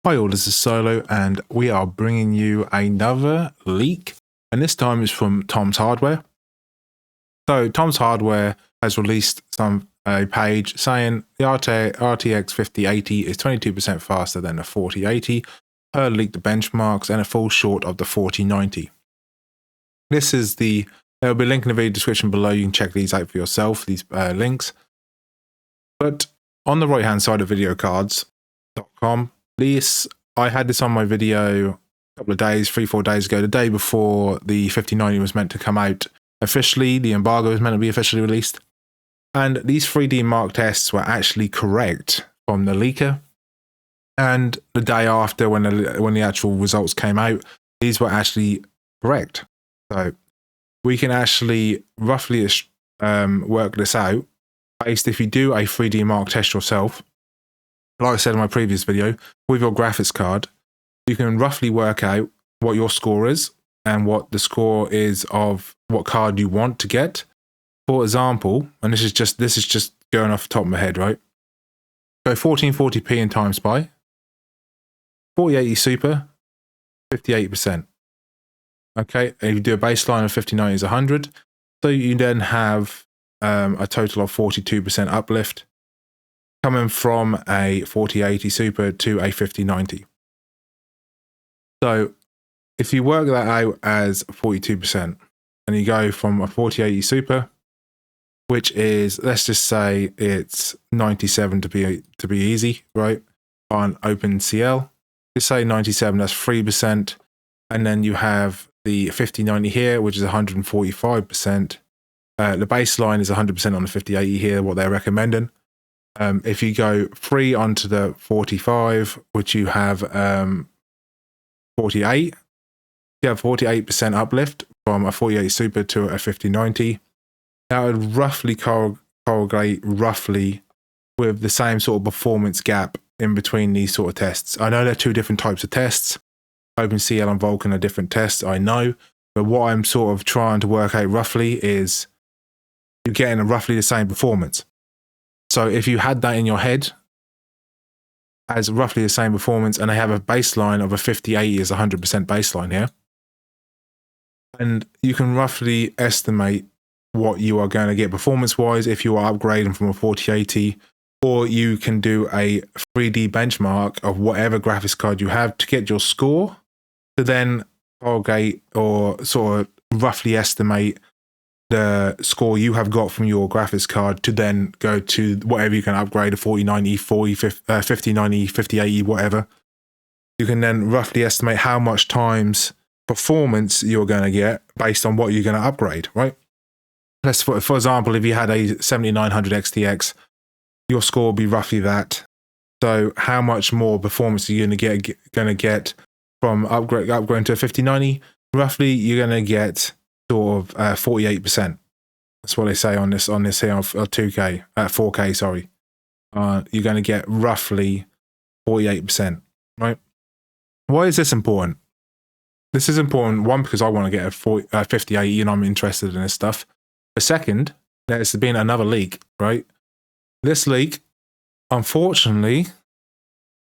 Hi all, this is Solo and we are bringing you another leak, and this time is from Tom's Hardware. So Tom's Hardware has released a page saying the RTX 5080 is 22% faster than the 4080 per leaked benchmarks and it falls short of the 4090. This is there will be a link in the video description below. You can check these out for yourself, these links. But on the right hand side of videocards.com, I had this on my video a couple of days, 3-4 days ago, the day before the 5090 was meant to come out officially. The embargo was meant to be officially released. And these 3D Mark tests were actually correct from the leaker. And the day after, when the actual results came out, these were actually correct. So we can actually roughly work this out based if you do a 3D Mark test yourself. Like I said in my previous video, with your graphics card, you can roughly work out what your score is and what the score is of what card you want to get. For example, and this is just going off the top of my head, right? Go 1440p in Time Spy, 4080 Super, 58%. Okay, and if you do a baseline of 5090 is 100, so you then have a total of 42% uplift coming from a 4080 Super to a 5090. So if you work that out as 42% and you go from a 4080 Super, which is, let's just say it's 97 to be easy, right? On OpenCL, just say 97, that's 3%. And then you have the 5090 here, which is 145%. The baseline is 100% on the 5080 here, what they're recommending. If you go 3 onto the 45, which you have 48, you have 48% uplift from a 4080 Super to a 5090. That would roughly correlate roughly with the same sort of performance gap in between these sort of tests. I know they're two different types of tests. OpenCL and Vulkan are different tests, I know. But what I'm sort of trying to work out roughly is you're getting roughly the same performance. So if you had that in your head as roughly the same performance, and they have a baseline of a 5080 as 100% baseline here, and you can roughly estimate what you are going to get performance-wise if you are upgrading from a 4080, or you can do a 3D benchmark of whatever graphics card you have to get your score to then correlate or sort of roughly estimate the score you have got from your graphics card to then go to whatever you can upgrade, a 4090, 5090, 5080, whatever. You can then roughly estimate how much times performance you're going to get based on what you're going to upgrade, right? Let's, for example, if you had a 7900 XTX, your score will be roughly that. So how much more performance are you going to get from upgrading to a 5090? Roughly, you're going to get sort of 48%. That's what they say on this here of 2K, 4K, sorry. You're going to get roughly 48%, right? Why is this important? This is important, one, because I want to get a 5080 and I'm interested in this stuff. The second, there's been another leak, right? This leak, unfortunately,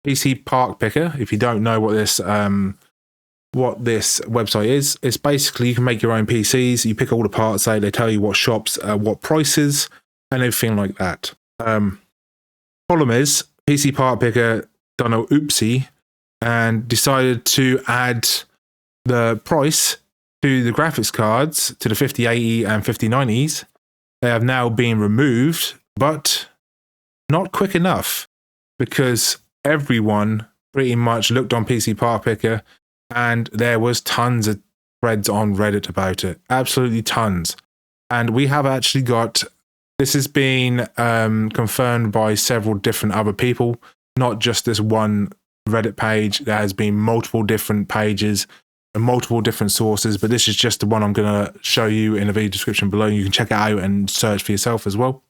PC Part Picker, if you don't know what this website is, it's basically you can make your own PCs, you pick all the parts out, they tell you what shops, what prices, and everything like that. Problem is, PC Part Picker done an oopsie and decided to add the price to the graphics cards, to the 5080 and 5090s. They have now been removed, but not quick enough, because everyone pretty much looked on PC Part Picker and there was tons of threads on Reddit about it. Absolutely tons. And we have actually got, this has been confirmed by several different other people, not just this one Reddit page. There has been multiple different pages and multiple different sources, but this is just the one I'm going to show you in the video description below. You can check it out and search for yourself as well.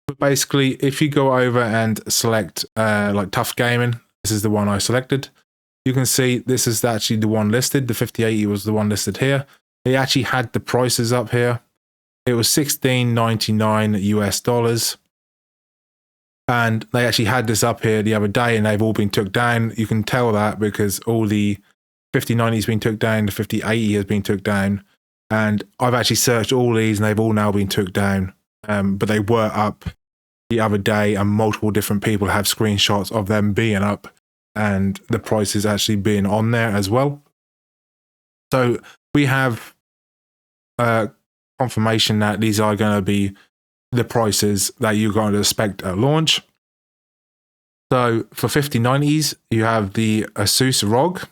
But basically, if you go over and select like Tough Gaming, this is the one I selected. You can see this is actually the one listed. The 5080 was the one listed here. They actually had the prices up here. It was $16.99 US. And they actually had this up here the other day and they've all been took down. You can tell that because all the 5090 has been took down, the 5080 has been took down. And I've actually searched all these and they've all now been took down. But they were up the other day and multiple different people have screenshots of them being up and the prices actually being on there as well. So we have confirmation that these are going to be the prices that you're going to expect at launch. So for 5090s, you have the Asus ROG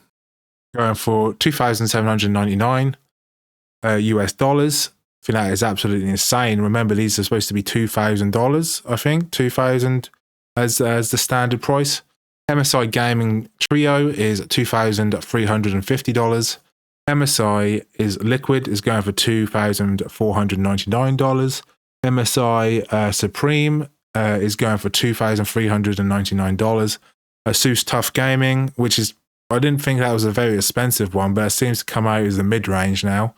going for $2,799 US dollars. I think that is absolutely insane. Remember, these are supposed to be $2,000, I think, 2,000 as the standard price. MSI Gaming Trio is $2,350. MSI is Liquid is going for $2,499. MSI Supreme is going for $2,399. Asus Tough Gaming, which is, I didn't think that was a very expensive one, but it seems to come out as the mid-range now,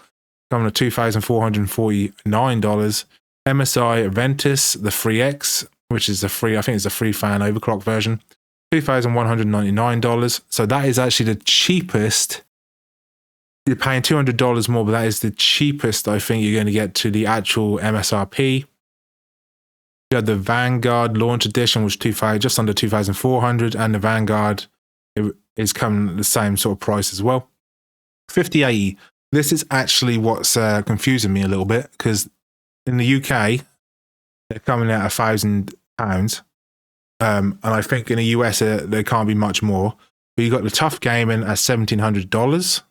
coming to $2,449. MSI Ventus, the 3X, which is the free, I think it's a free fan overclock version, $2,199. So that is actually the cheapest. You're paying $200 more, but that is the cheapest I think you're going to get to the actual MSRP. You had the Vanguard Launch Edition, which just under 2,400, and the Vanguard is coming at the same sort of price as well. 5080. This is actually what's confusing me a little bit, because in the UK they're coming at £1,000, and I think in the US they can't be much more. But you got the Tough Gaming at $1,700.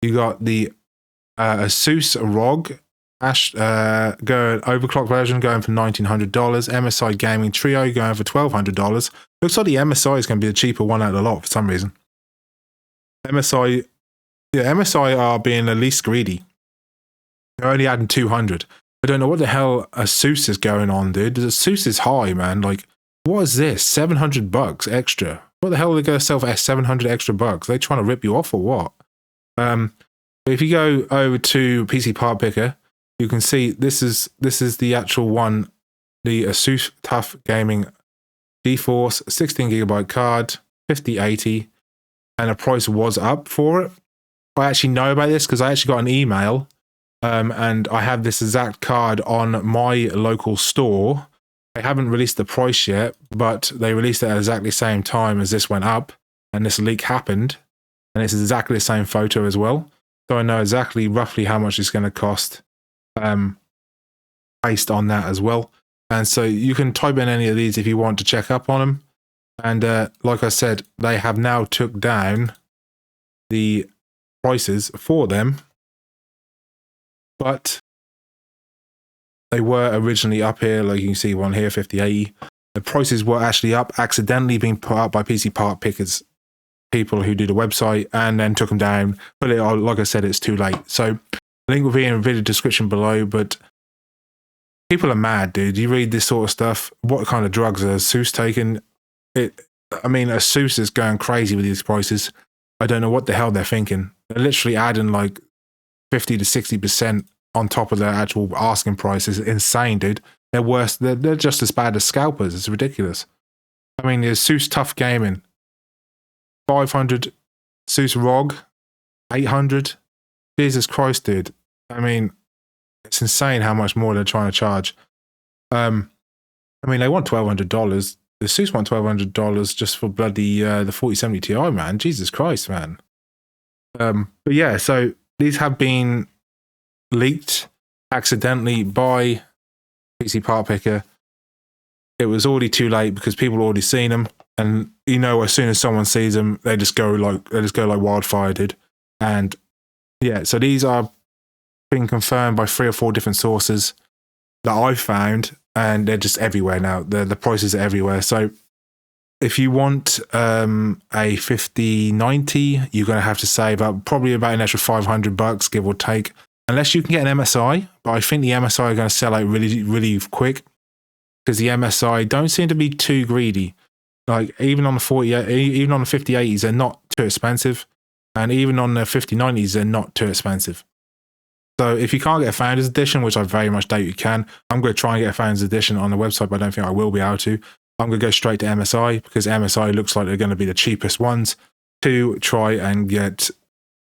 You got the Asus ROG overclock version going for $1,900. MSI Gaming Trio going for $1,200. Looks like the MSI is going to be the cheaper one out of the lot for some reason. MSI are being the least greedy. They're only adding 200. I don't know what the hell Asus is going on, dude. Asus is high, man. Like, what is this? $700 extra. What the hell are they going to sell for 700 extra bucks? Are they trying to rip you off or what? If you go over to PC Part Picker, you can see this is the actual one, the Asus Tough Gaming GeForce 16GB card, 5080, and the price was up for it. I actually know about this because I actually got an email, and I have this exact card on my local store. They haven't released the price yet, but they released it at exactly the same time as this went up, and this leak happened. And it's exactly the same photo as well. So I know exactly roughly how much it's going to cost based on that as well. And so you can type in any of these if you want to check up on them. And like I said, they have now took down the prices for them. But they were originally up here, like you can see one here, 5080. The prices were actually up, accidentally being put up by PC Part Pickers people who did a website and then took them down, but like I said, it's too late. So the link will be in the video description below. But people are mad, dude. You read this sort of stuff, what kind of drugs are Asus taking? I mean, Asus is going crazy with these prices. I don't know what the hell they're thinking. They're literally adding like 50 to 60% on top of their actual asking price. Is insane, dude. They're worse. They're just as bad as scalpers. It's ridiculous. I mean, the Asus Tough Gaming, 500, Asus ROG, 800. Jesus Christ, dude. I mean, it's insane how much more they're trying to charge. I mean, they want $1,200. The Asus want $1,200 just for bloody the 4070 Ti, man. Jesus Christ, man. But yeah, so these have been leaked accidentally by PC Part Picker. It was already too late because people had already seen them. And you know, as soon as someone sees them, they just go like wildfire, dude. And yeah, so these are being confirmed by 3 or 4 different sources that I've found, and they're just everywhere now. The prices are everywhere. So if you want a 5090, you're going to have to save up probably about an extra $500, give or take, unless you can get an MSI. But I think the MSI are going to sell out really, really quick because the MSI don't seem to be too greedy. Like even on the 5080s, they're not too expensive, and even on the 5090s, they're not too expensive. So if you can't get a Founders Edition, which I very much doubt you can, I'm going to try and get a Founders Edition on the website, but I don't think I will be able to. I'm going to go straight to MSI because MSI looks like they're going to be the cheapest ones to try and get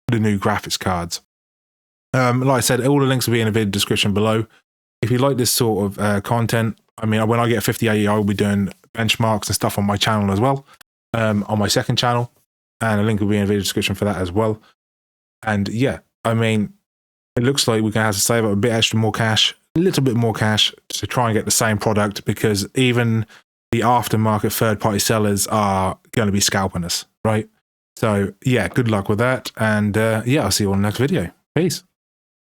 the new graphics cards. Like I said, all the links will be in the video description below. If you like this sort of content, I mean, when I get a 5080, I will be doing benchmarks and stuff on my channel as well, on my second channel, and a link will be in the video description for that as well. And yeah, I mean, it looks like we're going to have to save up a bit extra more cash, a little bit more cash to try and get the same product, because even the aftermarket third-party sellers are going to be scalping us, right? So yeah, good luck with that. And yeah, I'll see you on the next video. Peace.